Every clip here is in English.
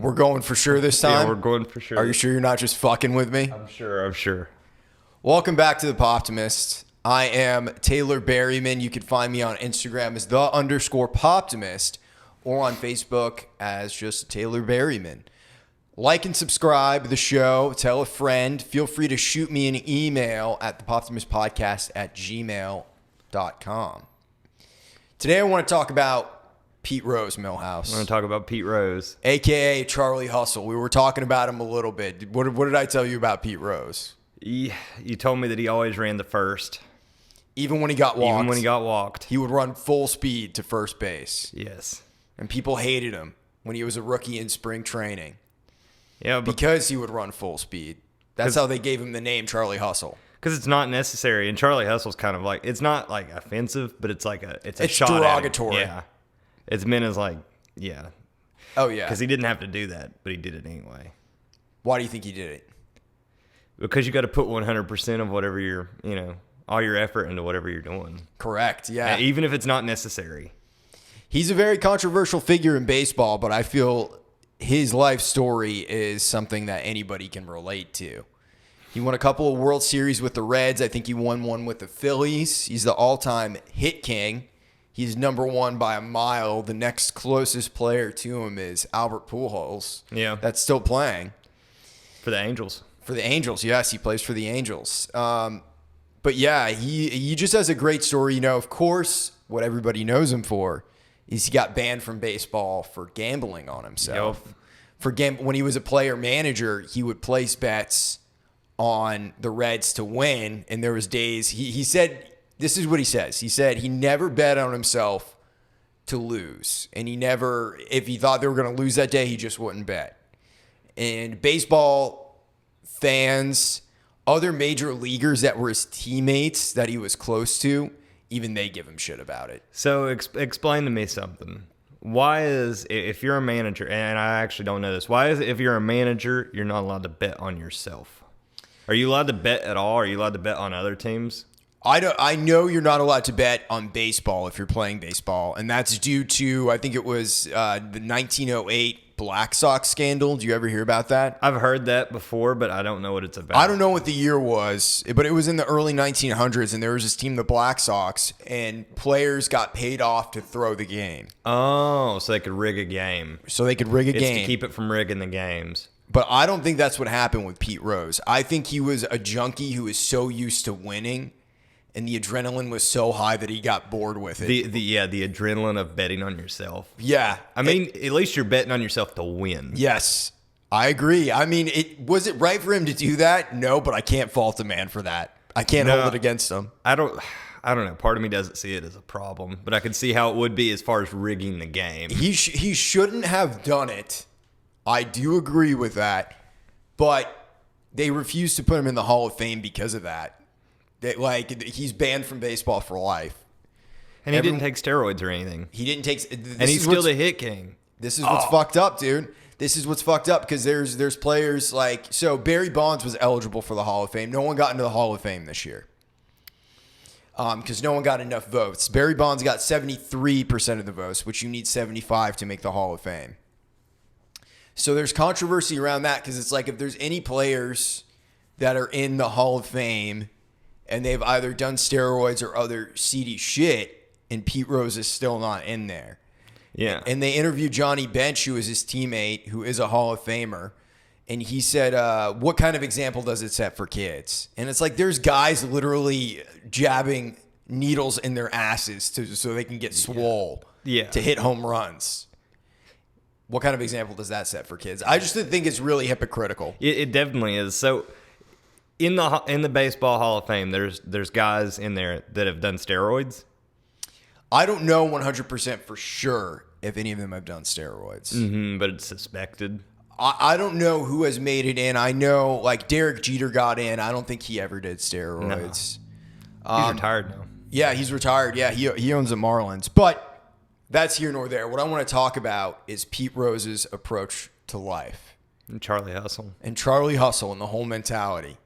We're going for sure this time? Yeah, we're going for sure. Are you sure you're not just fucking with me? I'm sure. Welcome back to the Poptimist. I am Taylor Berryman. You can find me on Instagram as _Poptimist or on Facebook as just Taylor Berryman. Like and subscribe to the show. Tell a friend. Feel free to shoot me an email at thepoptimistpodcast@gmail.com. Today I want to talk about Pete Rose, Millhouse. I want to talk about Pete Rose. A.K.A. Charlie Hustle. We were talking about him a little bit. What did I tell you about Pete Rose? You told me that he always ran the first. Even when he got walked. He would run full speed to first base. Yes. And people hated him when he was a rookie in spring training. Yeah, because he would run full speed. That's how they gave him the name Charlie Hustle. Because it's not necessary. And Charlie Hustle's kind of like, it's not like offensive, but it's like it's shot derogatory. At him. Yeah. It's meant as like, yeah. Oh, yeah. Because he didn't have to do that, but he did it anyway. Why do you think he did it? Because you got to put 100% of whatever you're, all your effort into whatever you're doing. Correct, yeah. Even if it's not necessary. He's a very controversial figure in baseball, but I feel his life story is something that anybody can relate to. He won a couple of World Series with the Reds. I think he won one with the Phillies. He's the all-time hit king. He's number one by a mile. The next closest player to him is Albert Pujols. Yeah. That's still playing. For the Angels. For the Angels, yes. He plays for the Angels. But yeah, he just has a great story. Of course, what everybody knows him for is he got banned from baseball for gambling on himself. Yep. When he was a player manager, he would place bets on the Reds to win, and there was days he said, this is what he says. He said he never bet on himself to lose, and if he thought they were going to lose that day, he just wouldn't bet. And baseball fans, other major leaguers that were his teammates that he was close to, even they give him shit about it. So explain to me something. Why is, if you're a manager, and I actually don't know this, why is it if you're a manager, you're not allowed to bet on yourself? Are you allowed to bet at all? Are you allowed to bet on other teams? I know you're not allowed to bet on baseball if you're playing baseball, and that's due to, I think it was the 1908 Black Sox scandal. Do you ever hear about that? I've heard that before, but I don't know what it's about. I don't know what the year was, but it was in the early 1900s, and there was this team, the Black Sox, and players got paid off to throw the game. Oh, so they could rig a game. It's to keep it from rigging the games. But I don't think that's what happened with Pete Rose. I think he was a junkie who was so used to winning, and the adrenaline was so high that he got bored with it. The adrenaline of betting on yourself. Yeah. I mean, at least you're betting on yourself to win. Yes, I agree. I mean, was it right for him to do that? No, but I can't fault the man for that. I can't hold it against him. I don't know. Part of me doesn't see it as a problem, but I can see how it would be as far as rigging the game. He shouldn't have done it. I do agree with that, but they refused to put him in the Hall of Fame because of that. He's banned from baseball for life. And he didn't take steroids or anything. He didn't take... And he's still the hit king. This is what's fucked up, dude. This is what's fucked up because there's players like... So Barry Bonds was eligible for the Hall of Fame. No one got into the Hall of Fame this year because no one got enough votes. Barry Bonds got 73% of the votes, which you need 75 to make the Hall of Fame. So there's controversy around that because it's like if there's any players that are in the Hall of Fame and they've either done steroids or other seedy shit, and Pete Rose is still not in there. Yeah. And they interviewed Johnny Bench, who is his teammate, who is a Hall of Famer, and he said, what kind of example does it set for kids? And it's like there's guys literally jabbing needles in their asses so they can get swole to hit home runs. What kind of example does that set for kids? I just think it's really hypocritical. It definitely is. So in the Baseball Hall of Fame, there's guys in there that have done steroids. I don't know 100% for sure if any of them have done steroids. But it's suspected. I don't know who has made it in. I know like Derek Jeter got in. I don't think he ever did steroids. No. He's retired now. Yeah, he's retired. Yeah, he owns the Marlins. But that's here nor there. What I want to talk about is Pete Rose's approach to life. And Charlie Hustle. And the whole mentality.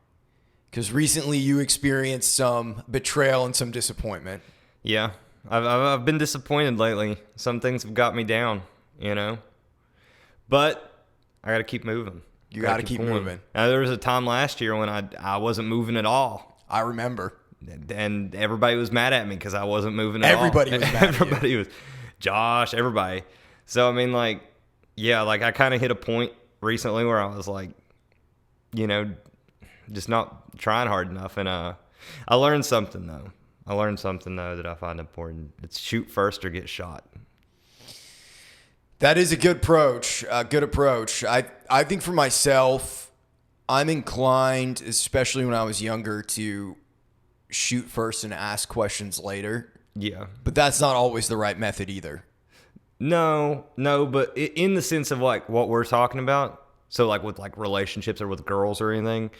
Because recently you experienced some betrayal and some disappointment. Yeah. I've been disappointed lately. Some things have got me down, But I got to keep moving. You got to keep moving. There was a time last year when I wasn't moving at all. I remember. And everybody was mad at me because I wasn't moving at Everybody all. was mad Everybody was. Josh, everybody. So, I mean, like, yeah, like I kind of hit a point recently where I was like, you know, just not trying hard enough. And I learned something, though. That I find important. It's shoot first or get shot. That is a good approach. I think for myself, I'm inclined, especially when I was younger, to shoot first and ask questions later. Yeah. But that's not always the right method either. No, but in the sense of like what we're talking about, so like with like relationships or with girls or anything,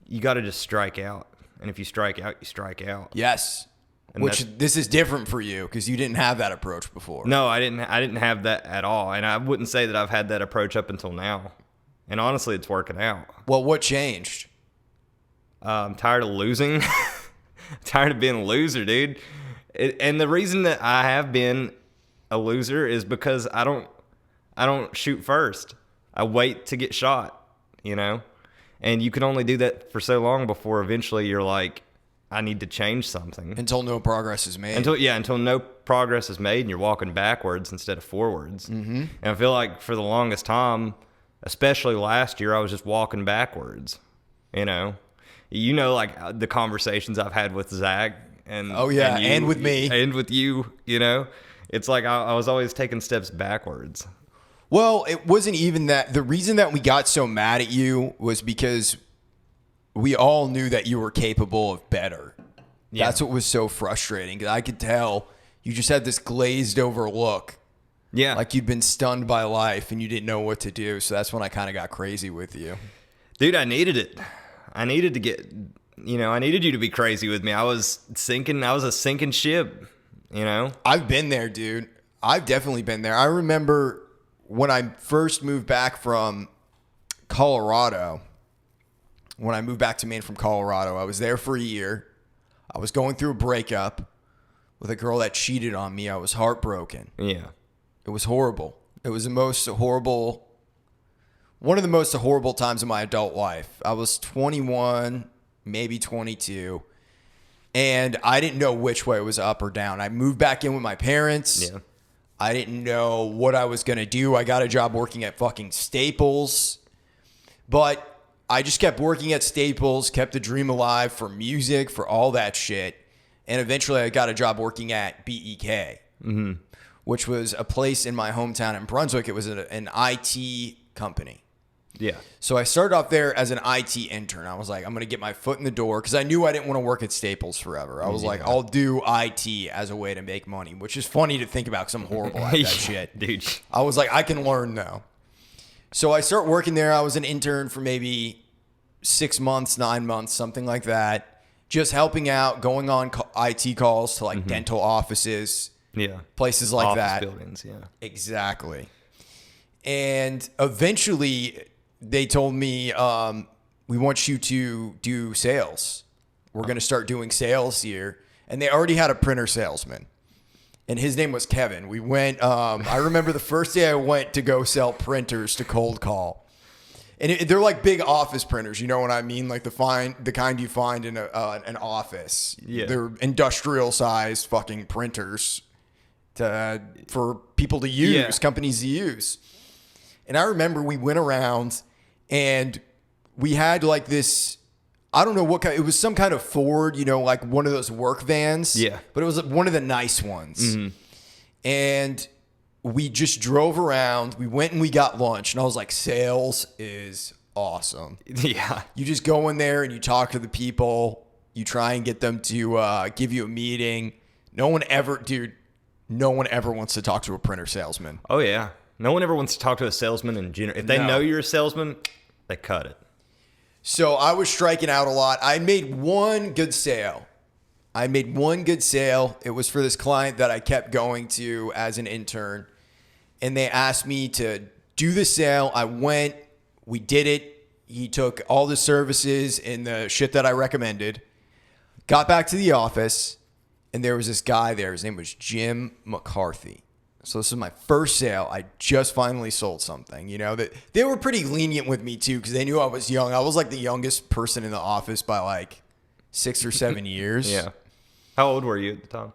you got to just strike out. And if you strike out, you strike out. Yes. And which this is different for you because you didn't have that approach before. No, I didn't have that at all. And I wouldn't say that I've had that approach up until now. And honestly, it's working out. Well, what changed? I'm tired of losing. Tired of being a loser, dude. And the reason that I have been a loser is because I don't shoot first. I wait to get shot, you know? And you can only do that for so long before eventually you're like, I need to change something. Until no progress is made. Until no progress is made and you're walking backwards instead of forwards. Mm-hmm. And I feel like for the longest time, especially last year, I was just walking backwards, you know? You know, like the conversations I've had with Zach and and with me and with you, you know, it's like I was always taking steps backwards. Well, it wasn't even that. The reason that we got so mad at you was because we all knew that you were capable of better. Yeah. That's what was so frustrating because I could tell you just had this glazed over look. Yeah. Like you'd been stunned by life and you didn't know what to do. So that's when I kind of got crazy with you. Dude, I needed it. I needed to get, I needed you to be crazy with me. I was a sinking ship, you know? I've been there, dude. I've definitely been there. I remember when I first moved back from Colorado, when I moved back to Maine from Colorado, I was there for a year. I was going through a breakup with a girl that cheated on me. I was heartbroken. Yeah. It was horrible. It was one of the most horrible times of my adult life. I was 21, maybe 22, and I didn't know which way it was up or down. I moved back in with my parents. Yeah. I didn't know what I was going to do. I got a job working at fucking Staples, but I just kept working at Staples, kept the dream alive for music, for all that shit, and eventually I got a job working at BEK, which was a place in my hometown in Brunswick. It was an IT company. Yeah. So I started off there as an IT intern. I was like, I'm going to get my foot in the door because I knew I didn't want to work at Staples forever. I was like, I'll do IT as a way to make money, which is funny to think about because I'm horrible at that shit. Dude. I was like, I can learn though. So I start working there. I was an intern for maybe 6 months, 9 months, something like that. Just helping out, going on IT calls to like dental offices. Yeah. Places like Office that. buildings, yeah. Exactly. And eventually they told me, we want you to do sales. We're going to start doing sales here. And they already had a printer salesman. And his name was Kevin. We went, I remember the first day I went to go sell printers to cold call. And they're like big office printers, you know what I mean? Like the kind you find in an office. Yeah. They're industrial sized fucking printers for people to use, companies to use. And I remember we went around and we had like this, I don't know what kind, it was some kind of Ford, you know, like one of those work vans. Yeah. But it was one of the nice ones. Mm-hmm. And we just drove around. We went and we got lunch. And I was like, sales is awesome. Yeah. You just go in there and you talk to the people. You try and get them to give you a meeting. No one ever wants to talk to a printer salesman. Oh, yeah. No one ever wants to talk to a salesman in general. If they know you're a salesman, they cut it. So I was striking out a lot. I made one good sale. It was for this client that I kept going to as an intern. And they asked me to do the sale. I went. We did it. He took all the services and the shit that I recommended. Got back to the office. And there was this guy there. His name was Jim McCarthy. So this is my first sale. I just finally sold something. You know, that they were pretty lenient with me too because they knew I was young. I was like the youngest person in the office by like 6 or 7 years. Yeah. How old were you at the time?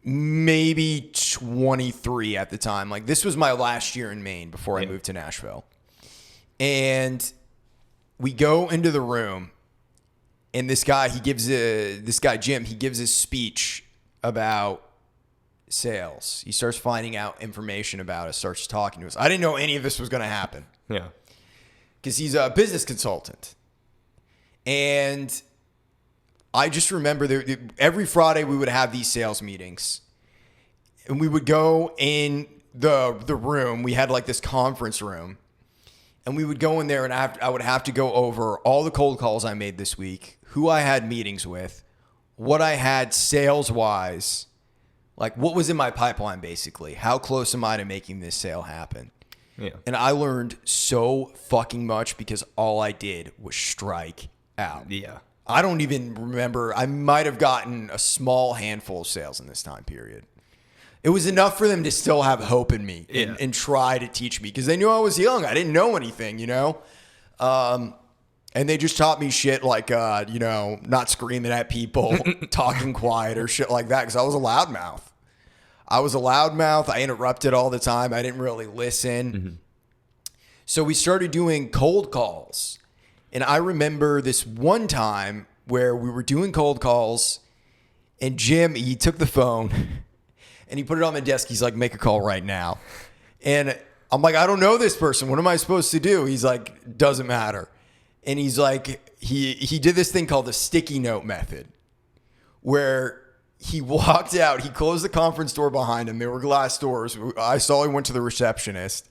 Maybe 23 at the time. Like this was my last year in Maine before I moved to Nashville. And we go into the room and this guy Jim, he gives his speech about sales. He starts finding out information about us, starts talking to us. I didn't know any of this was going to happen. Yeah. Because he's a business consultant. And I just remember every Friday we would have these sales meetings. And we would go in the room. We had like this conference room. And we would go in there and I would have to go over all the cold calls I made this week, who I had meetings with, what I had sales-wise, like what was in my pipeline basically. How close am I to making this sale happen? Yeah. And I learned so fucking much because all I did was strike out. Yeah. I don't even remember. I might have gotten a small handful of sales in this time period. It was enough for them to still have hope in me and try to teach me because they knew I was young. I didn't know anything, you know? And they just taught me shit like, you know, not screaming at people, talking quiet or shit like that because I was a loudmouth. I interrupted all the time. I didn't really listen. Mm-hmm. So we started doing cold calls. And I remember this one time where we were doing cold calls and Jim, he took the phone and he put it on the desk. He's like, make a call right now. And I'm like, I don't know this person. What am I supposed to do? He's like, doesn't matter. And he's like, he did this thing called the sticky note method where he walked out. He closed the conference door behind him. There were glass doors. I saw he went to the receptionist.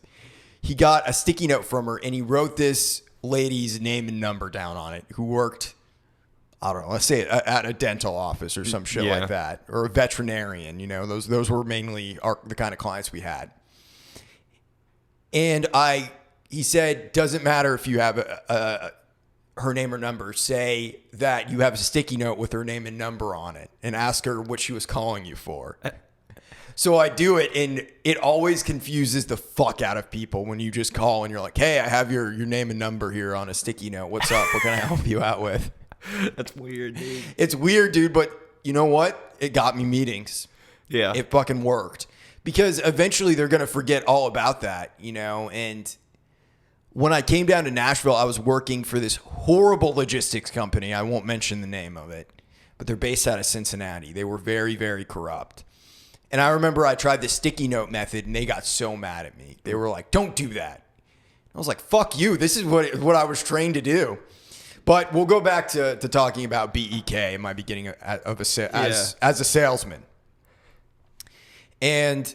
He got a sticky note from her and he wrote this lady's name and number down on it who worked, I don't know, let's say at a dental office or some shit like that, or a veterinarian. You know, those were mainly the kind of clients we had. And he said, doesn't matter if you have her name or number, say that you have a sticky note with her name and number on it and ask her what she was calling you for. So I do it, and it always confuses the fuck out of people when you just call and you're like, hey, I have your name and number here on a sticky note. What's up? What can I help you out with? That's weird, dude. It's weird, dude, but you know what? It got me meetings. Yeah. It fucking worked. Because eventually they're going to forget all about that, you know? And when I came down to Nashville, I was working for this horrible logistics company. I won't mention the name of it, but they're based out of Cincinnati. They were very, very corrupt. And I remember I tried the sticky note method, and they got so mad at me. They were like, don't do that. I was like, fuck you. This is what I was trained to do. But we'll go back to talking about BEK in my beginning of as a salesman. And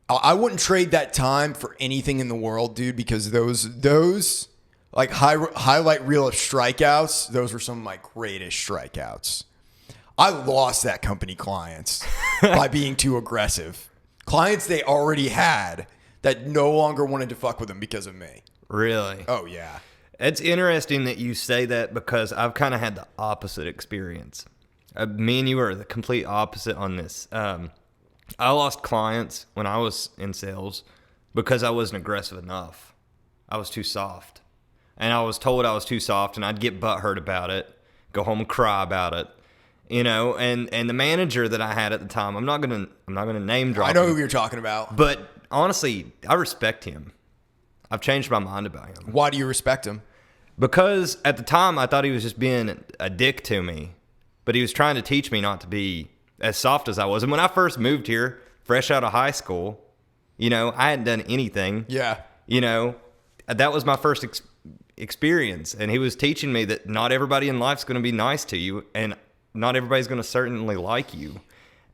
I wouldn't trade that time for anything in the world, dude, because those like highlight reel of strikeouts, those were some of my greatest strikeouts. I lost that company clients by being too aggressive. Clients they already had that no longer wanted to fuck with them because of me. Really? Oh, yeah. It's interesting that you say that because I've kind of had the opposite experience. Me and you are the complete opposite on this. I lost clients when I was in sales because I wasn't aggressive enough. I was too soft. And I was told I was too soft, and I'd get butthurt about it, go home and cry about it. You know, and the manager that I had at the time, I'm not gonna name drop. I know him, who you're talking about. but honestly, I respect him. I've changed my mind about him. Why do you respect him? Because at the time, I thought he was just being a dick to me, but he was trying to teach me not to be as soft as I was. And when I first moved here, fresh out of high school, you know, I hadn't done anything. Yeah. You know, that was my first experience, and he was teaching me that not everybody in life's going to be nice to you, and not everybody's going to certainly like you.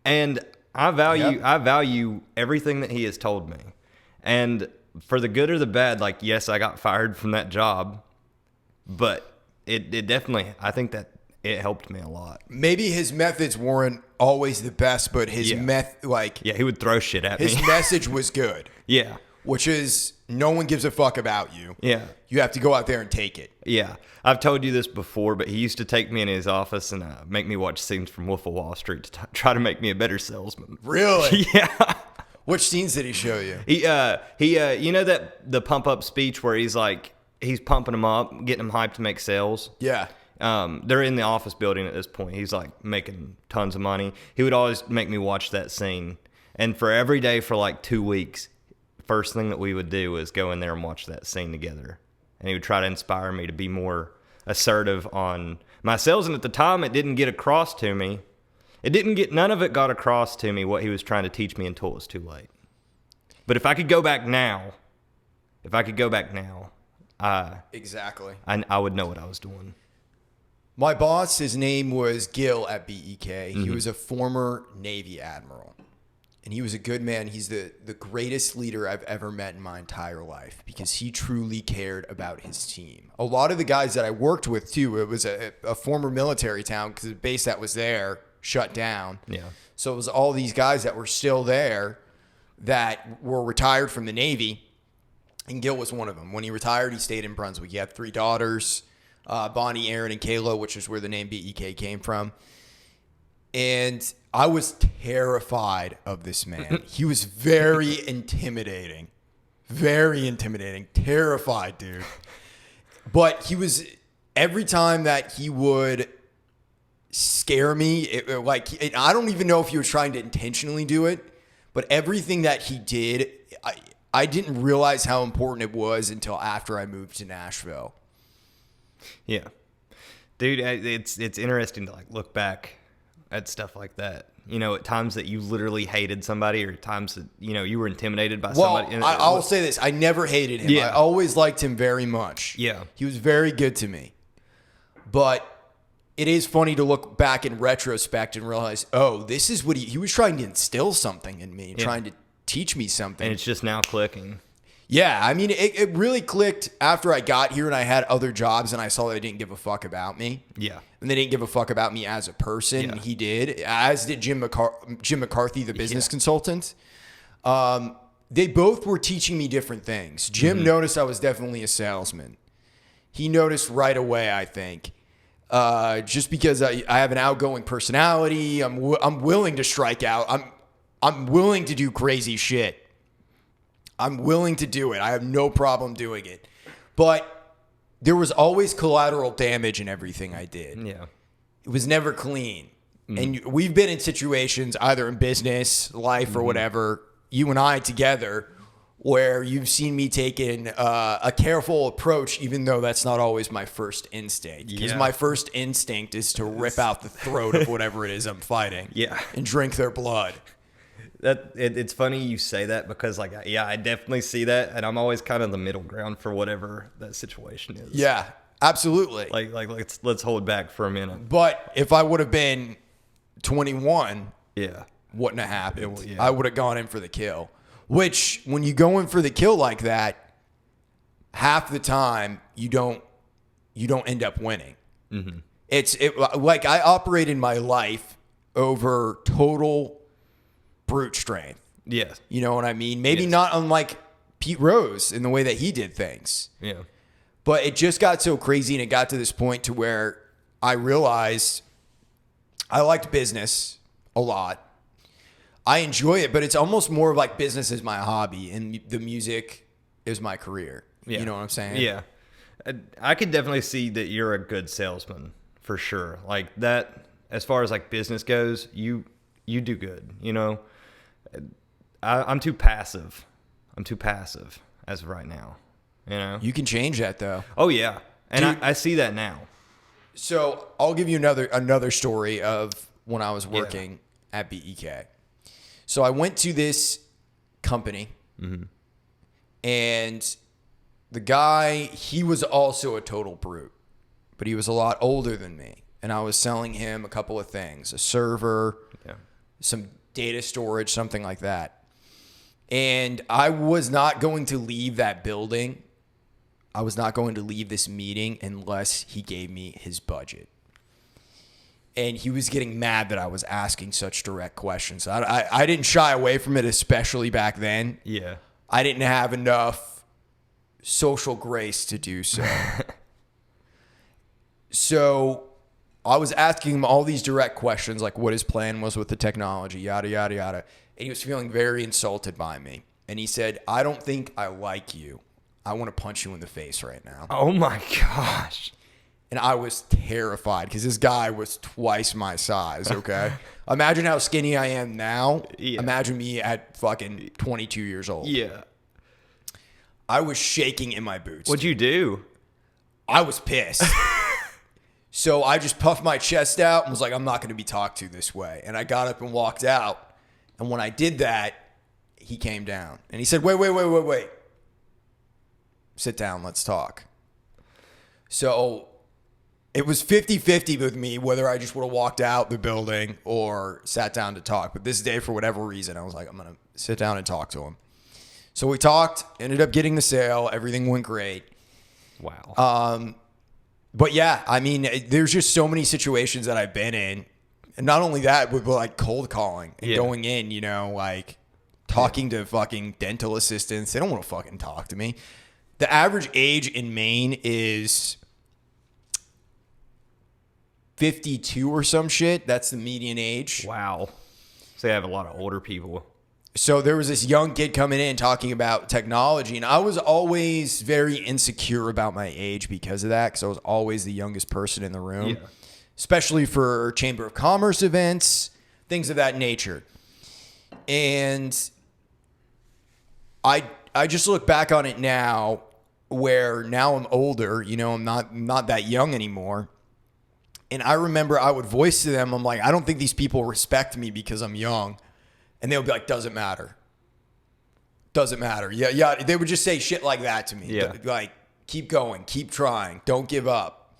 And I value everything that he has told me. And for the good or the bad, like, yes, I got fired from that job, but it definitely, I think that it helped me a lot. Maybe his methods weren't always the best, but his he would throw shit at me. His message was good. Yeah. Which is, no one gives a fuck about you. Yeah. You have to go out there and take it. Yeah. I've told you this before, but he used to take me in his office and make me watch scenes from Wolf of Wall Street to try to make me a better salesman. Really? Yeah. Which scenes did he show you? You know that the pump up speech where he's pumping them up, getting them hyped to make sales. Yeah. They're in the office building at this point. He's like making tons of money. He would always make me watch that scene. And for every day for like 2 weeks, first thing that we would do is go in there and watch that scene together. And he would try to inspire me to be more assertive on my sales. And at the time, it didn't get across to me. None of it got across to me what he was trying to teach me until it was too late. But if I could go back now, Exactly. I would know what I was doing. My boss, his name was Gil at BEK. He was a former Navy admiral. And he was a good man. He's the greatest leader I've ever met in my entire life because he truly cared about his team. A lot of the guys that I worked with, too, it was a former military town because the base that was there shut down. Yeah. So it was all these guys that were still there that were retired from the Navy. And Gil was one of them. When he retired, he stayed in Brunswick. He had 3 daughters, Bonnie, Aaron, and Kayla, which is where the name BEK came from. And I was terrified of this man. He was very intimidating. Very intimidating. Terrified, dude. But he was, every time that he would scare me, I don't even know if he was trying to intentionally do it, but everything that he did, I didn't realize how important it was until after I moved to Nashville. Yeah. Dude, it's interesting to like look back at stuff like that. You know, at times that you literally hated somebody or times that, you know, you were intimidated by somebody. Well, I'll say this. I never hated him. Yeah. I always liked him very much. Yeah. He was very good to me. But it is funny to look back in retrospect and realize, oh, this is what he was trying to instill something in me, trying to teach me something. And it's just now clicking. Yeah, I mean, it really clicked after I got here and I had other jobs and I saw they didn't give a fuck about me. Yeah. And they didn't give a fuck about me as a person. Yeah. He did, as did Jim McCarthy, the business consultant. They both were teaching me different things. Jim noticed I was definitely a salesman. He noticed right away, I think. Just because I have an outgoing personality, I'm willing to strike out. I'm willing to do crazy shit. I'm willing to do it. I have no problem doing it. But there was always collateral damage in everything I did. Yeah. It was never clean. And we've been in situations, either in business, life, or whatever, you and I together, where you've seen me taking a careful approach, even though that's not always my first instinct. Because my first instinct is to rip out the throat of whatever it is I'm fighting. Yeah. And drink their blood. It's funny you say that because like, yeah, I definitely see that. And I'm always kind of the middle ground for whatever that situation is. Yeah, absolutely. Like let's hold back for a minute. But if I would have been 21, Yeah. wouldn't have happened. Yeah. I would have gone in for the kill. Which, when you go in for the kill like that, half the time you don't end up winning. Mm-hmm. Like I operate in my life over total brute strength. Yes. You know what I mean? Maybe not unlike Pete Rose in the way that he did things. Yeah. But it just got so crazy, and it got to this point to where I realized I liked business a lot. I enjoy it, but it's almost more like business is my hobby and the music is my career. Yeah. You know what I'm saying? Yeah. I could definitely see that you're a good salesman for sure. Like that, as far as like business goes, you do good, you know? I'm too passive. I'm too passive as of right now, you know? You can change that though. Oh yeah. And Dude. I see that now. So I'll give you another story of when I was working at BEK. So I went to this company, and the guy, he was also a total brute, but he was a lot older than me. And I was selling him a couple of things, a server, some data storage, something like that. And I was not going to leave that building. I was not going to leave this meeting unless he gave me his budget. And he was getting mad that I was asking such direct questions. I didn't shy away from it, especially back then. Yeah. I didn't have enough social grace to do so. So I was asking him all these direct questions, like what his plan was with the technology, yada, yada, yada. And he was feeling very insulted by me. And he said, I don't think I like you. I want to punch you in the face right now. Oh my gosh. And I was terrified because this guy was twice my size, okay? Imagine how skinny I am now. Yeah. Imagine me at fucking 22 years old. Yeah. I was shaking in my boots. What'd you do? I was pissed. So I just puffed my chest out and was like, I'm not going to be talked to this way. And I got up and walked out. And when I did that, he came down. And he said, wait. Sit down, let's talk. So it was 50-50 with me whether I just would have walked out the building or sat down to talk. But this day, for whatever reason, I was like, I'm going to sit down and talk to him. So we talked, ended up getting the sale. Everything went great. Wow. But yeah, I mean, there's just so many situations that I've been in. And not only that, but like cold calling and going in, you know, like talking to fucking dental assistants. They don't want to fucking talk to me. The average age in Maine is 52 or some shit. That's the median age. Wow. So they have a lot of older people. So there was this young kid coming in talking about technology, and I was always very insecure about my age because of that, because I was always the youngest person in the room, especially for Chamber of Commerce events, things of that nature. And I just look back on it now, where now I'm older, you know, I'm not that young anymore. And I remember I would voice to them, I'm like, I don't think these people respect me because I'm young. And they would be like, doesn't matter. Doesn't matter. Yeah. They would just say shit like that to me. Yeah. Like, keep going, keep trying, don't give up.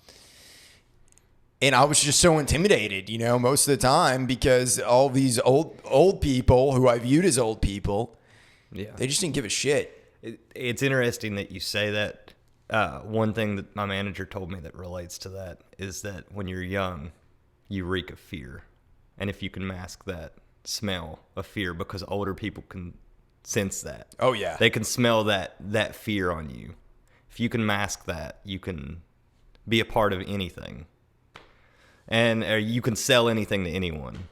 And I was just so intimidated, you know, most of the time, because all these old people who I viewed as old people, they just didn't give a shit. It's interesting that you say that. One thing that my manager told me that relates to that is that when you're young, you reek of fear. And if you can mask that smell of fear, because older people can sense that. Oh, yeah. They can smell that fear on you. If you can mask that, you can be a part of anything. And you can sell anything to anyone.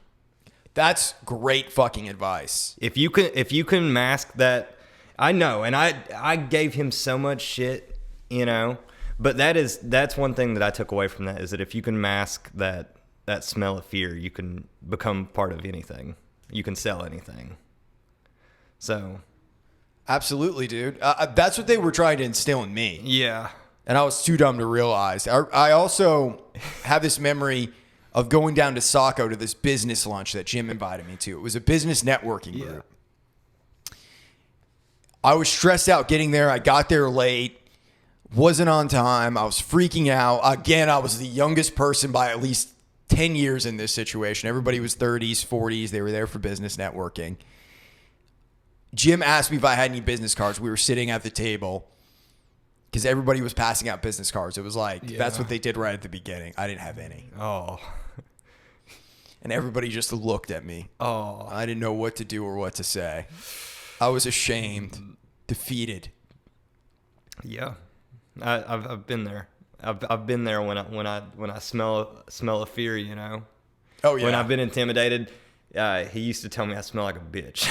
That's great fucking advice. If you can mask that, I know, and I gave him so much shit, you know, but that's one thing that I took away from that, is that if you can mask that smell of fear, you can become part of anything. You can sell anything. So, absolutely, dude. That's what they were trying to instill in me. Yeah. And I was too dumb to realize. I also have this memory of going down to Saco to this business lunch that Jim invited me to. It was a business networking group. I was stressed out getting there. I got there late. Wasn't on time. I was freaking out. Again, I was the youngest person by at least 10 years in this situation. Everybody was 30s, 40s. They were there for business networking. Jim asked me if I had any business cards. We were sitting at the table because everybody was passing out business cards. It was like, that's what they did right at the beginning. I didn't have any. Oh. And everybody just looked at me. Oh. I didn't know what to do or what to say. I was ashamed, defeated. Yeah. I've been there. I've been there when I smell a fear, you know. Oh yeah. When I've been intimidated, he used to tell me I smell like a bitch.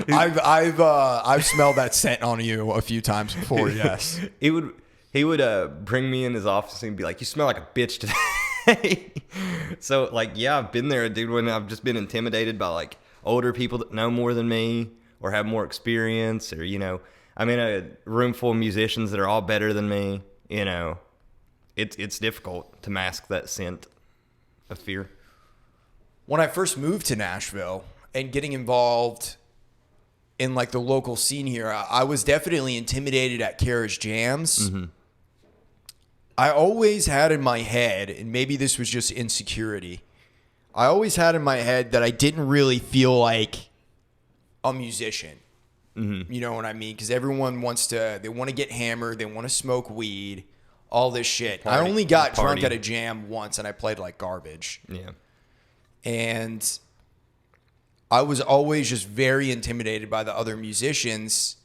I've smelled that scent on you a few times before. Yes. He would bring me in his office and be like, "You smell like a bitch today." So like, yeah, I've been there, dude. When I've just been intimidated by like older people that know more than me or have more experience, or you know. I'm in a room full of musicians that are all better than me. You know, it's difficult to mask that scent of fear. When I first moved to Nashville and getting involved in like the local scene here, I was definitely intimidated at Kara's jams. Mm-hmm. I always had in my head, and maybe this was just insecurity, I always had in my head that I didn't really feel like a musician. Mm-hmm. You know what I mean? Because everyone they want to get hammered. They want to smoke weed, all this shit. I only got drunk at a jam once and I played like garbage. Yeah. And I was always just very intimidated by the other musicians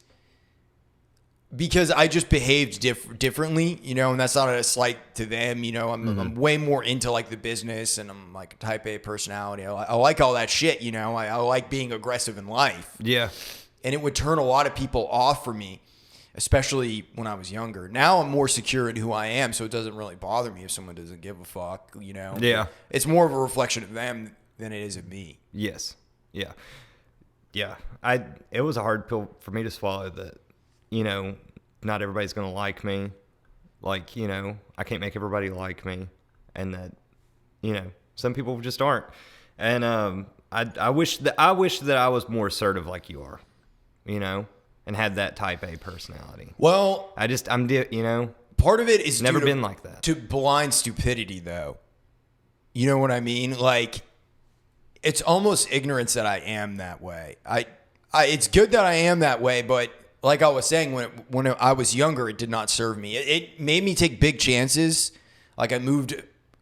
because I just behaved differently, you know, and that's not a slight to them. You know, I'm way more into like the business, and I'm like a type A personality. I like all that shit, you know. I like being aggressive in life. Yeah. And it would turn a lot of people off for me, especially when I was younger. Now I'm more secure in who I am, so it doesn't really bother me if someone doesn't give a fuck, you know. Yeah. It's more of a reflection of them than it is of me. Yes. Yeah. Yeah. It was a hard pill for me to swallow that, you know, not everybody's going to like me. Like, you know, I can't make everybody like me, and that, you know, some people just aren't. And I wish that I was more assertive like you are, you know, and had that type A personality. Well, you know, part of it is never been like that. To blind stupidity, though. You know what I mean? Like, it's almost ignorance that I am that way. It's good that I am that way, but like I was saying, when I was younger, it did not serve me. It made me take big chances. Like, I moved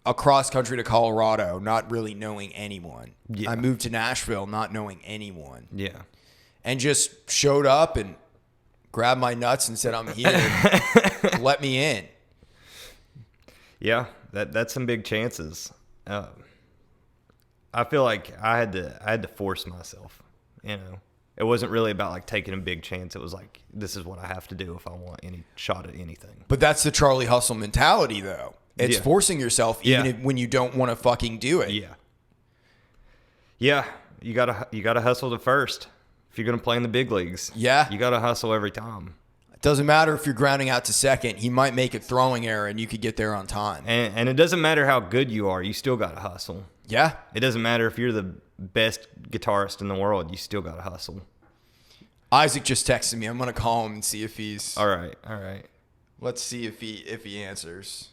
across country to Colorado, not really knowing anyone. Yeah. I moved to Nashville, not knowing anyone. Yeah. And just showed up and grabbed my nuts and said, I'm here. Let me in. Yeah, that's some big chances. I feel like I had to force myself, you know. It wasn't really about like taking a big chance. It was like, this is what I have to do if I want any shot at anything. But that's the Charlie Hustle mentality, though. It's forcing yourself even when you don't want to fucking do it. Yeah. Yeah, you gotta hustle to first. If you're gonna play in the big leagues, you gotta hustle every time. It doesn't matter if you're grounding out to second. He might make a throwing error, and you could get there on time. And it doesn't matter how good you are. You still gotta hustle. Yeah. It doesn't matter if you're the best guitarist in the world. You still gotta hustle. Isaac just texted me. I'm gonna call him and see if he's. All right. Let's see if he answers.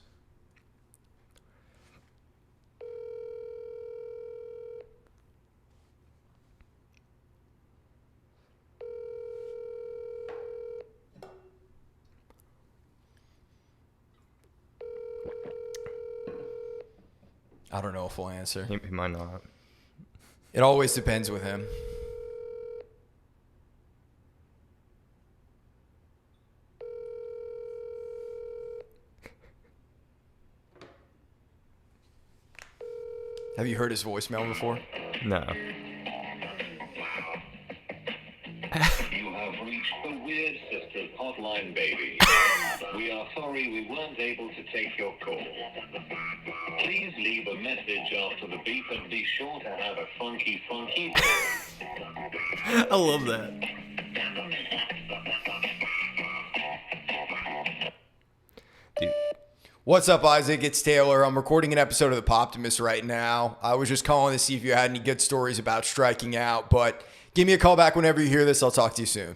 I don't know if he'll answer. He might not. It always depends with him. Have you heard his voicemail before? No. You have reached the Weird Sisters hotline, baby. We are sorry we weren't able to take your call. Please leave a message after the beep and be sure to have a funky I love that. Dude. What's up, Isaac? It's Taylor. I'm recording an episode of the Poptimist right now. I was just calling to see if you had any good stories about striking out, but give me a call back whenever you hear this. I'll talk to you soon.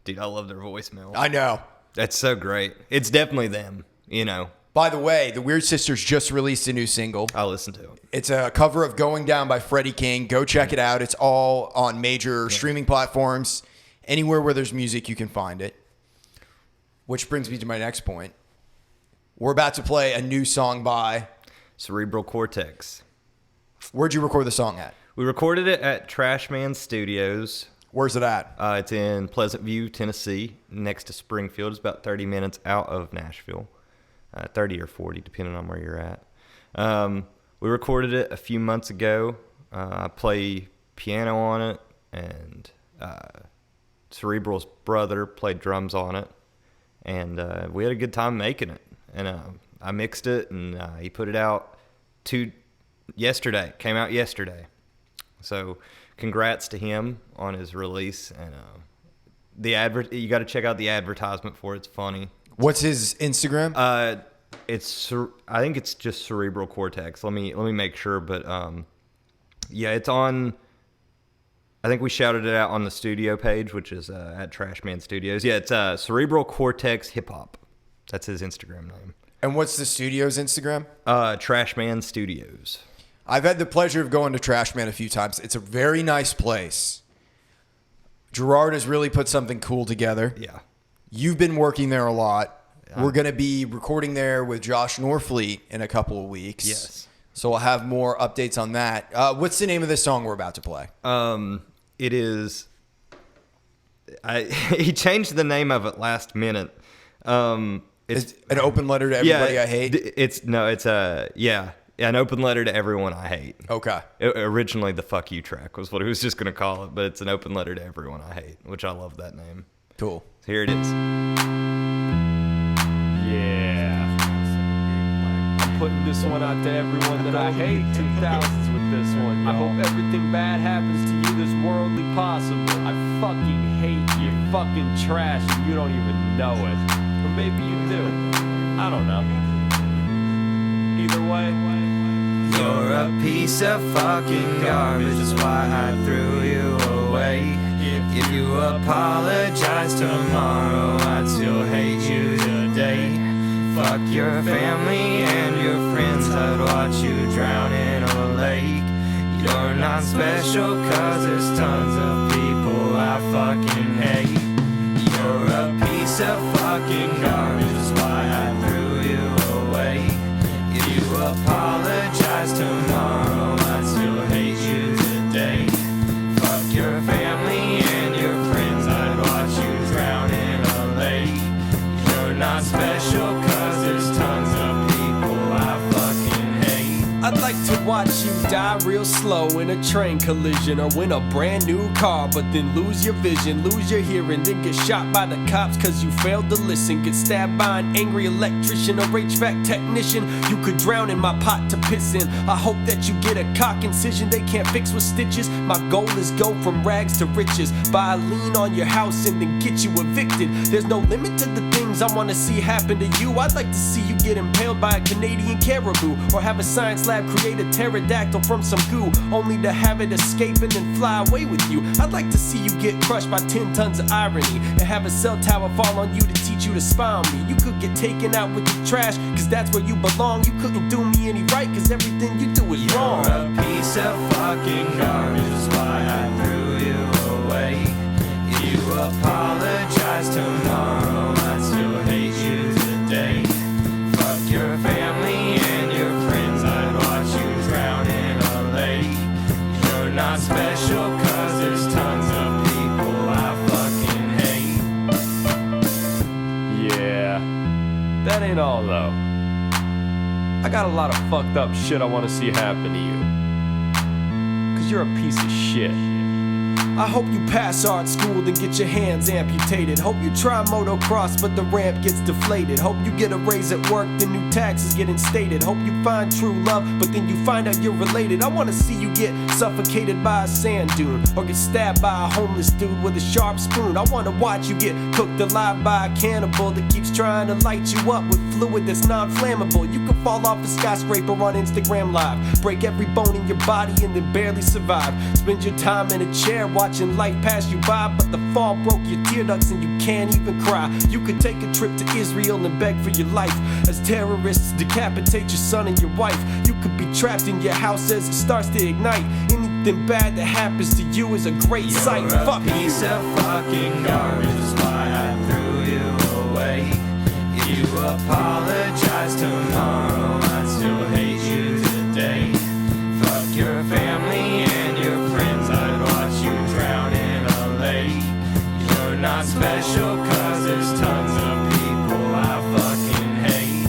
Dude, I love their voicemail. I know. That's so great. It's definitely them, you know. By the way, the Weird Sisters just released a new single. I'll listen to it. It's a cover of Going Down by Freddie King. Go check it out. It's all on major streaming platforms. Anywhere where there's music, you can find it. Which brings me to my next point. We're about to play a new song by Cerebral Cortex. Where'd you record the song at? We recorded it at Trashman Studios. Where's it at? It's in Pleasant View, Tennessee, next to Springfield. It's about 30 minutes out of Nashville. 30 or 40, depending on where you're at. We recorded it a few months ago. I play piano on it, and Cerebral's brother played drums on it. And we had a good time making it. And I mixed it, and he put it out yesterday. Came out yesterday. So congrats to him on his release. And you got to check out the advertisement for it. It's funny. What's his Instagram? I think it's just Cerebral Cortex. Let me make sure, but yeah, it's on. I think we shouted it out on the studio page, which is at Trashman Studios. Yeah, it's Cerebral Cortex Hip Hop. That's his Instagram name. And what's the studio's Instagram? Trashman Studios. I've had the pleasure of going to Trashman a few times. It's a very nice place. Gerard has really put something cool together. Yeah. You've been working there a lot. We're going to be recording there with Josh Norfleet in a couple of weeks. Yes. So we'll have more updates on that. What's the name of this song we're about to play? It is he changed the name of it last minute. It's an open letter to everybody I hate. It's an open letter to everyone I hate. Okay. Originally, the "fuck you" track was what he was just going to call it, but it's an open letter to everyone I hate, which I love that name. Cool. So here it is. Yeah. I'm putting this one out to everyone that I hate. 2000s with this one. I hope everything bad happens to you that's worldly possible. I fucking hate you. Fucking trash and you don't even know it. Or maybe you do. I don't know. Either way. You're a piece of fucking garbage, that's why I threw you away. If you apologize tomorrow, I'd still hate you today. Fuck your family and your friends, I'd watch you drown in a lake. You're not special cause there's tons of people I fucking hate. You're a piece of fucking garbage, that's why I threw you away. If you apologize tomorrow, I'd still hate you today. Fuck your family and your friends, I'd watch you drown in a lake. You're not special cause there's tons of people I fucking hate. I'd like to watch you die real slow in a train collision, or win a brand new car but then lose your vision, lose your hearing, then get shot by the cops cause you failed to listen, get stabbed by an angry electrician or HVAC technician. You could drown in my pot to piss in. I hope that you get a cock incision they can't fix with stitches. My goal is go from rags to riches, buy a lien on your house and then get you evicted. There's no limit to the things I wanna see happen to you. I'd like to see you get impaled by a Canadian caribou, or have a science lab create a pterodactyl from some goo, only to have it escape and then fly away with you. I'd like to see you get crushed by 10 tons of irony, and have a cell tower fall on you to teach you to spy on me. You could get taken out with the trash, cause that's where you belong. You couldn't do me any right, cause everything you do is wrong. You're a piece of fucking garbage, that's why I threw you away. If you apologize tomorrow, I'd still hate you today. Fuck your family and your friends, I'd watch you drown in a lake. You're not special cause there's tons of people I fucking hate. Yeah. That ain't all though. I got a lot of fucked up shit I wanna see happen to you. Cause you're a piece of shit. I hope you pass art school and get your hands amputated. Hope you try motocross but the ramp gets deflated. Hope you get a raise at work, then new taxes get instated. Hope you find true love but then you find out you're related. I wanna see you get suffocated by a sand dune, or get stabbed by a homeless dude with a sharp spoon. I wanna watch you get cooked alive by a cannibal that keeps trying to light you up with fluid that's non-flammable. You could fall off a skyscraper on Instagram Live, break every bone in your body and then barely survive. Spend your time in a chair watching life pass you by, but the fall broke your tear ducts and you can't even cry. You could take a trip to Israel and beg for your life as terrorists decapitate your son and your wife. You could be trapped in your house as it starts to ignite. Anything bad that happens to you is a great sight. You're a Fuck piece you. of fucking garbage, that's why I threw you away. If you apologize tomorrow, I'd still hate you today. Fuck your family and your friends, I'd watch you drown in a lake. You're not special cause there's tons of people I fucking hate.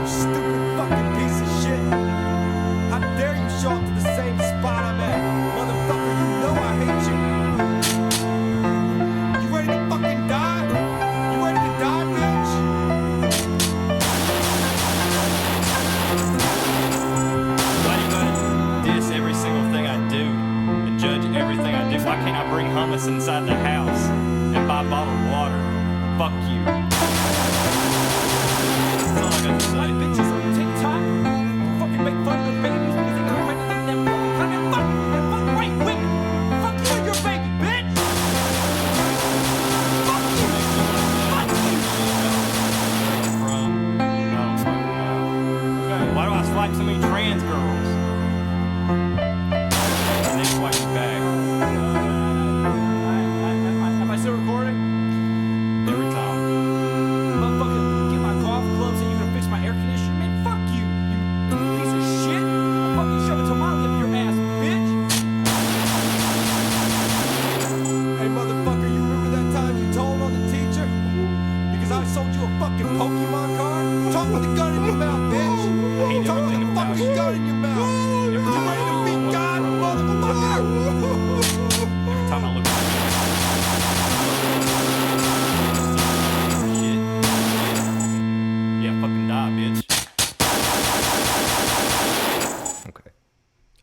You stupid fucking piece of shit. How dare you show up to the same spot I'm at? Motherfucker, you know I hate you. You ready to fucking die? You ready to die, bitch? Why do you gotta diss every single thing I do and judge everything I do? Why can't I bring hummus inside the house and buy bottled water? Fuck you. That's all I gotta say. Bitches on TikTok fucking make fun of the babies because they got pregnant and them fucking coming fuck and fuck white women. Fuck you and your baby, bitch. Fuck you. Fuck you. From? No, fuck no. Why do I swipe so many trans girls? And they swipe me back Am I still recording? every time. Motherfucker, get my golf clubs and you gonna fix my air conditioner? Man, fuck you, you piece of shit. I'll fucking shove a tamale up your ass, bitch. Every time I look at yeah, fucking die, bitch. Okay.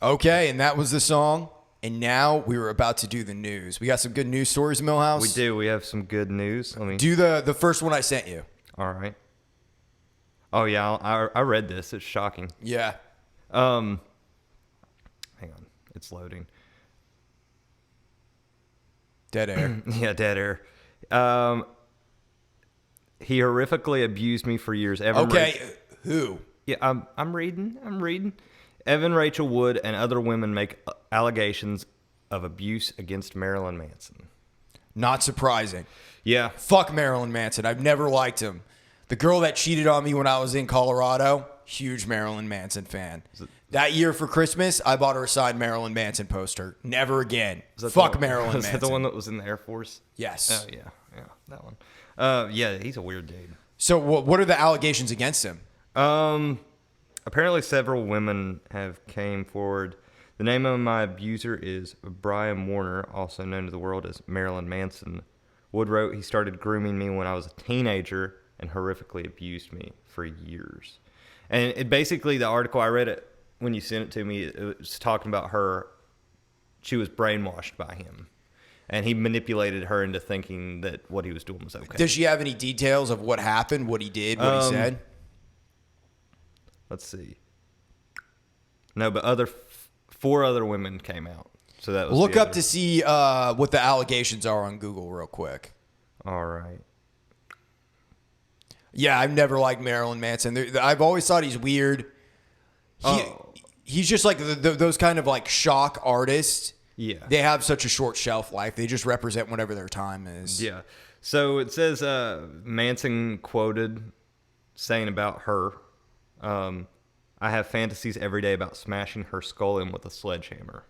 Okay, and that was the song. And now we were about to do the news. We got some good news stories, Millhouse. We do. We have some good news. Let me Do the first one I sent you. All right. Oh yeah, I read this. It's shocking. Yeah. Hang on, it's loading. Dead air. Yeah, dead air. He horrifically abused me for years. Okay, who? Yeah, I'm reading. Evan Rachel Wood and other women make allegations of abuse against Marilyn Manson. Not surprising. Yeah. Fuck Marilyn Manson. I've never liked him. The girl that cheated on me when I was in Colorado, huge Marilyn Manson fan. That year for Christmas, I bought her a signed Marilyn Manson poster. Never again. Fuck Marilyn Manson. Is that the one that was in the Air Force? Yes. Oh, yeah, that one. Yeah, he's a weird dude. So what are the allegations against him? Apparently several women have came forward. The name of my abuser is Brian Warner, also known to the world as Marilyn Manson. Wood wrote he started grooming me when I was a teenager and horrifically abused me for years. And it basically, the article I read it when you sent it to me, it was talking about her. She was brainwashed by him. And he manipulated her into thinking that what he was doing was okay. Does she have any details of what happened, what he did, what he said? Let's see. No, but four other women came out. So that was Look up to see what the allegations are on Google real quick. All right. Yeah, I've never liked Marilyn Manson. I've always thought he's weird. He's just like those kind of like shock artists. Yeah. They have such a short shelf life. They just represent whatever their time is. Yeah. So it says Manson quoted saying about her, I have fantasies every day about smashing her skull in with a sledgehammer.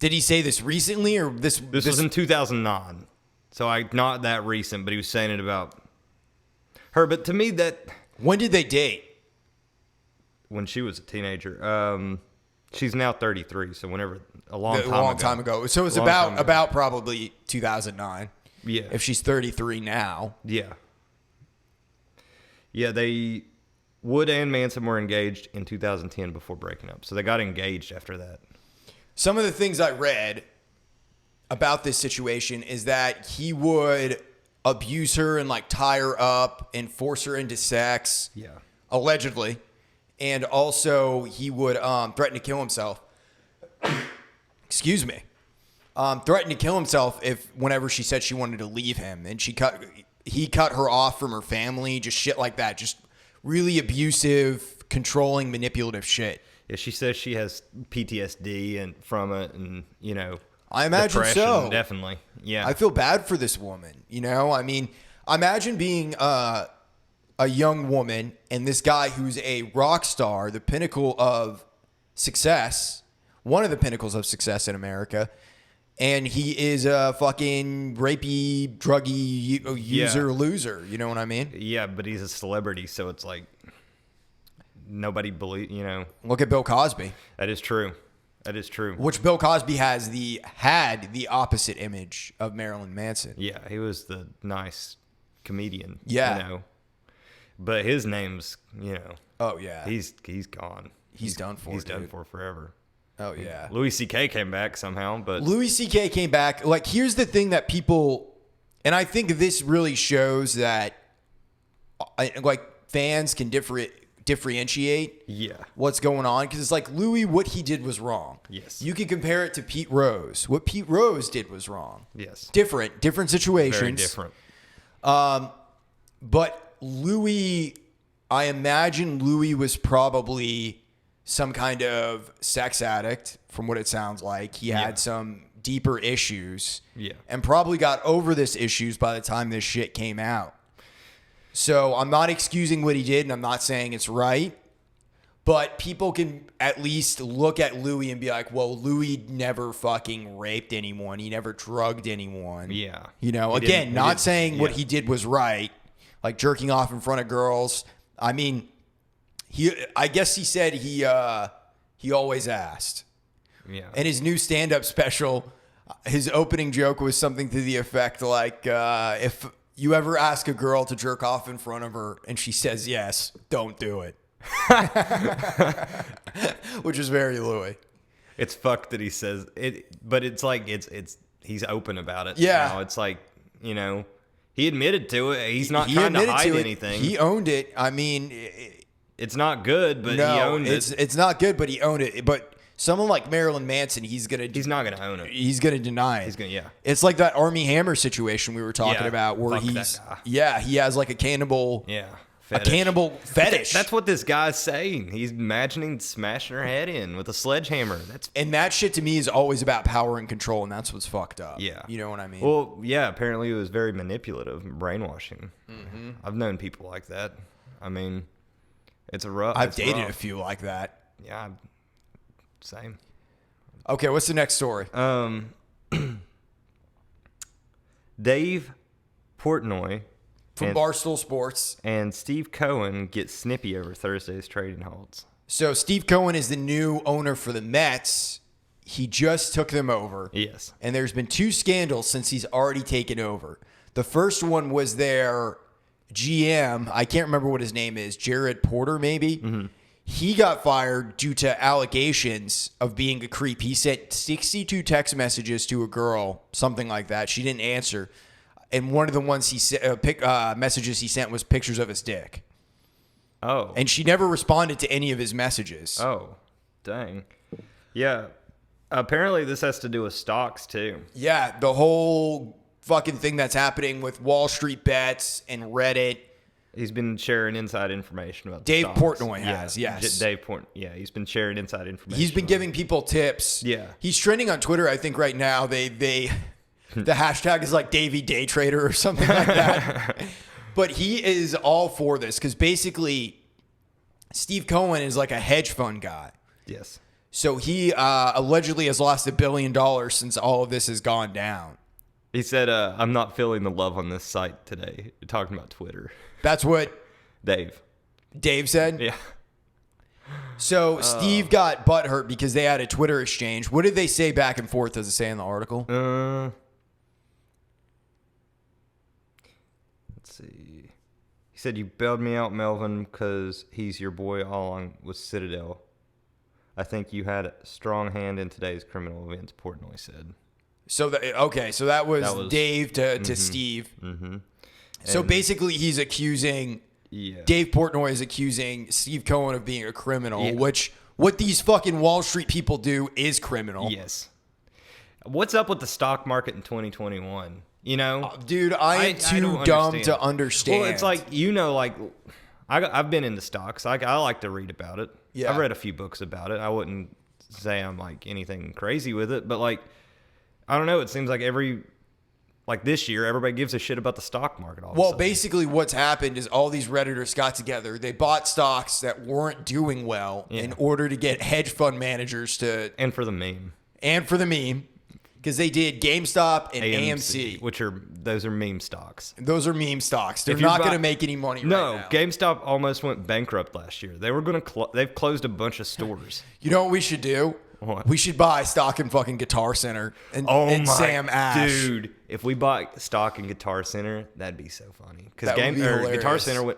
Did he say this recently or this? This was in 2009. So not that recent, but he was saying it about her. But to me, that When did they date? when she was a teenager, she's now 33. So whenever a long time ago. So it's Long time ago. about probably 2009. Yeah. If she's 33 now. Yeah. Yeah, Wood and Manson were engaged in 2010 before breaking up. So they got engaged after that. Some of the things I read about this situation is that he would abuse her and like tie her up and force her into sex. Yeah. Allegedly. And also he would threaten to kill himself. Excuse me. Threatened to kill himself whenever she said she wanted to leave him. And he cut her off from her family, just shit like that. Just really abusive, controlling, manipulative shit. Yeah, she says she has PTSD from it, and I imagine depression, so. Definitely. Yeah. I feel bad for this woman. I mean, imagine being a young woman and this guy who's a rock star, the pinnacle of success, one of the pinnacles of success in America, and he is a fucking rapey, druggy user loser. You know what I mean? Yeah, but he's a celebrity, so it's like nobody Look at Bill Cosby. That is true. That is true. Which Bill Cosby had the opposite image of Marilyn Manson. Yeah, he was the nice comedian. Yeah. But his name's, Oh yeah. he's gone. He's done for. He's dude. done for forever. Oh yeah. Louis C.K. came back somehow, but Louis C.K. came back. Like, here's the thing that people, and I think this really shows that, like, fans can differentiate what's going on, because it's like Louis, what he did was wrong. Yes. You can compare it to Pete Rose. What Pete Rose did was wrong. Yes. Different situations. Very different. But Louis, I imagine Louis was probably some kind of sex addict, from what it sounds like. He had some deeper issues. Yeah. And probably got over this issues by the time this shit came out. So I'm not excusing what he did, and I'm not saying it's right. But people can at least look at Louis and be like, well, Louis never fucking raped anyone. He never drugged anyone. Yeah. Again, not saying what he did was right. Like jerking off in front of girls. I mean, I guess he said he always asked. Yeah. And his new stand-up special, his opening joke was something to the effect like, if you ever ask a girl to jerk off in front of her and she says yes, don't do it. Which is very Louis. It's fucked that he says it, but it's like he's open about it. Yeah. Now. It's like, you know, he admitted to it. He's not trying to hide anything. He owned it. I mean, it's not good, but he owned it. It's not good, but he owned it. But someone like Marilyn Manson, he's not gonna own it. He's gonna deny it. Yeah. It's like that Army Hammer situation we were talking about, where he has like a cannibal. Yeah. Fetish. A cannibal fetish. That's what this guy's saying. He's imagining smashing her head in with a sledgehammer. And that shit to me is always about power and control, and that's what's fucked up. Yeah. You know what I mean? Well, yeah, apparently it was very manipulative, brainwashing. Mm-hmm. I've known people like that. I mean, it's a rough. I've dated a few like that. Yeah, same. Okay, what's the next story? Dave Portnoy from Barstool Sports and Steve Cohen get snippy over Thursday's trading halts. So Steve Cohen is the new owner for the Mets. He just took them over. Yes. And there's been 2 scandals since he's already taken over. The first one was their GM. I can't remember what his name is. Jared Porter, maybe. Mm-hmm. He got fired due to allegations of being a creep. He sent 62 text messages to a girl, something like that. She didn't answer. And one of the ones messages he sent was pictures of his dick. Oh. And she never responded to any of his messages. Oh, dang. Yeah. Apparently this has to do with stocks too. Yeah, the whole fucking thing that's happening with Wall Street bets and Reddit. He's been sharing inside information about Dave stocks. Portnoy has, yes. Dave Portnoy, yeah, he's been sharing inside information. He's been giving people tips. Yeah. He's trending on Twitter, I think, right now. The hashtag is like Davey Day Trader or something like that. But he is all for this because basically Steve Cohen is like a hedge fund guy. Yes. So he allegedly has lost $1 billion since all of this has gone down. He said, I'm not feeling the love on this site today. You're talking about Twitter. That's what Dave said? Yeah. So Steve got butthurt because they had a Twitter exchange. What did they say back and forth, does it say in the article? Let's see. He said, you bailed me out, Melvin, because he's your boy all along with Citadel. I think you had a strong hand in today's criminal events, Portnoy said. So that was Dave to Steve. Mm-hmm. So basically he's accusing, Dave Portnoy is accusing Steve Cohen of being a criminal, which what these fucking Wall Street people do is criminal. Yes. What's up with the stock market in 2021? You know? Dude, I am too dumb to understand. Well, it's like, like I've been into stocks. I like to read about it. Yeah. I've read a few books about it. I wouldn't say I'm like anything crazy with it, but like, I don't know. It seems like this year, everybody gives a shit about the stock market. Well, basically what's happened is all these Redditors got together. They bought stocks that weren't doing well in order to get hedge fund managers to... And for the meme. Because they did GameStop and AMC. Those are meme stocks. Those are meme stocks. They're not going to make any money right now. No, GameStop almost went bankrupt last year. They were going to they've closed a bunch of stores. You know what we should do? What? We should buy stock in fucking Guitar Center and Sam Ash. Dude, if we bought stock in Guitar Center, that'd be so funny. Because Guitar Center,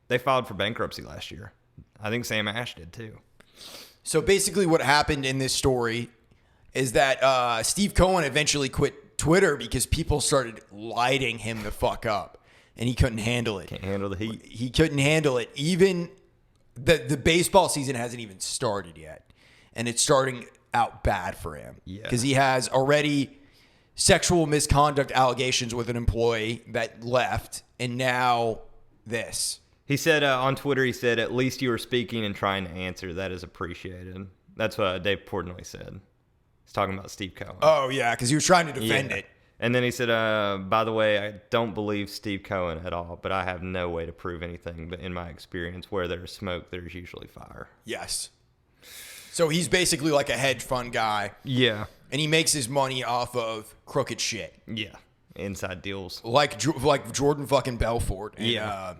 they filed for bankruptcy last year. I think Sam Ash did too. So basically what happened in this story is that Steve Cohen eventually quit Twitter because people started lighting him the fuck up. And he couldn't handle it. Can't handle the heat. He couldn't handle it. Even the baseball season hasn't even started yet. And it's starting out bad for him. Yeah. Because he has already sexual misconduct allegations with an employee that left. And now this. He said on Twitter, at least you were speaking and trying to answer. That is appreciated. That's what Dave Portnoy said. He's talking about Steve Cohen. Oh, yeah, because he was trying to defend it. And then he said, by the way, I don't believe Steve Cohen at all, but I have no way to prove anything. But in my experience, where there's smoke, there's usually fire. Yes. So he's basically like a hedge fund guy. Yeah. And he makes his money off of crooked shit. Yeah. Inside deals. Like Jordan fucking Belfort. And,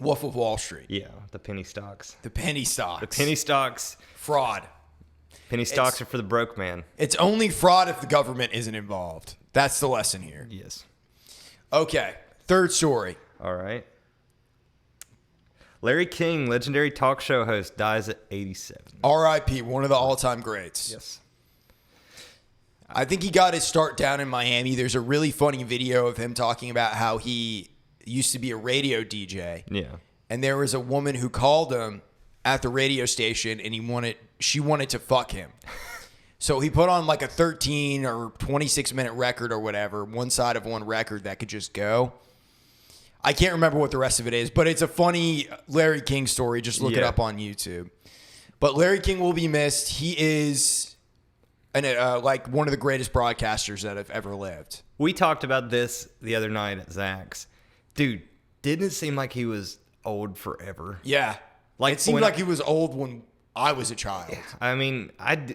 Wolf of Wall Street. Yeah, the penny stocks. The penny stocks. The penny stocks. Fraud. Penny stocks are for the broke man. It's only fraud if the government isn't involved. That's the lesson here. Yes. Okay. Third story. All right. Larry King, legendary talk show host, dies at 87. R.I.P. One of the all-time greats. Yes. I think he got his start down in Miami. There's a really funny video of him talking about how he used to be a radio DJ. Yeah. And there was a woman who called him at the radio station and she wanted to fuck him. So he put on like a 13 or 26 minute record or whatever, one side of one record that could just go. I can't remember what the rest of it is, but it's a funny Larry King story. Just look it up on YouTube. But Larry King will be missed. He is like one of the greatest broadcasters that have ever lived. We talked about this the other night at Zach's. Dude, didn't it seem like he was old forever? Yeah. Like it seemed like he was old when I was a child. I mean,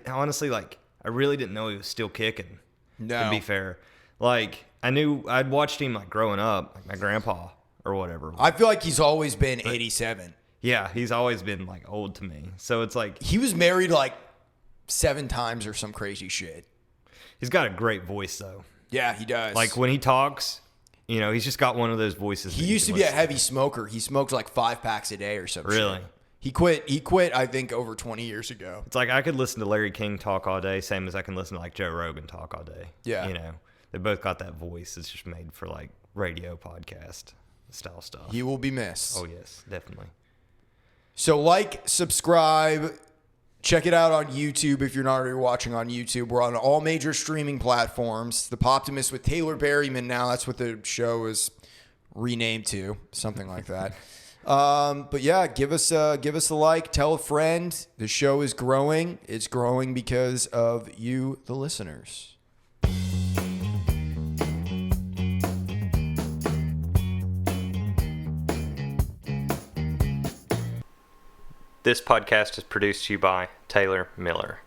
honestly, like, I really didn't know he was still kicking. No. To be fair. Like, I'd watched him, like, growing up, like my grandpa or whatever. I feel like he's always been 87. Yeah, he's always been, like, old to me. So it's like, He was married like 7 times or some crazy shit. he's got a great voice, though. Yeah, he does. Like, when he talks, you know, he's just got one of those voices. He used to be a heavy smoker. He smoked like 5 packs a day or something. Really? He quit, I think, over 20 years ago. It's like I could listen to Larry King talk all day, same as I can listen to, like, Joe Rogan talk all day. Yeah. You know, they both got that voice. It's just made for, like, radio podcast style stuff. He will be missed. Oh, yes, definitely. So like, subscribe, check it out on YouTube if you're not already watching on YouTube. We're on all major streaming platforms. The Poptimist with Taylor Berryman now. That's what the show is renamed to, something like that. But yeah, give us a like, tell a friend. The show is growing. It's growing because of you, the listeners. This podcast is produced to you by Taylor Miller.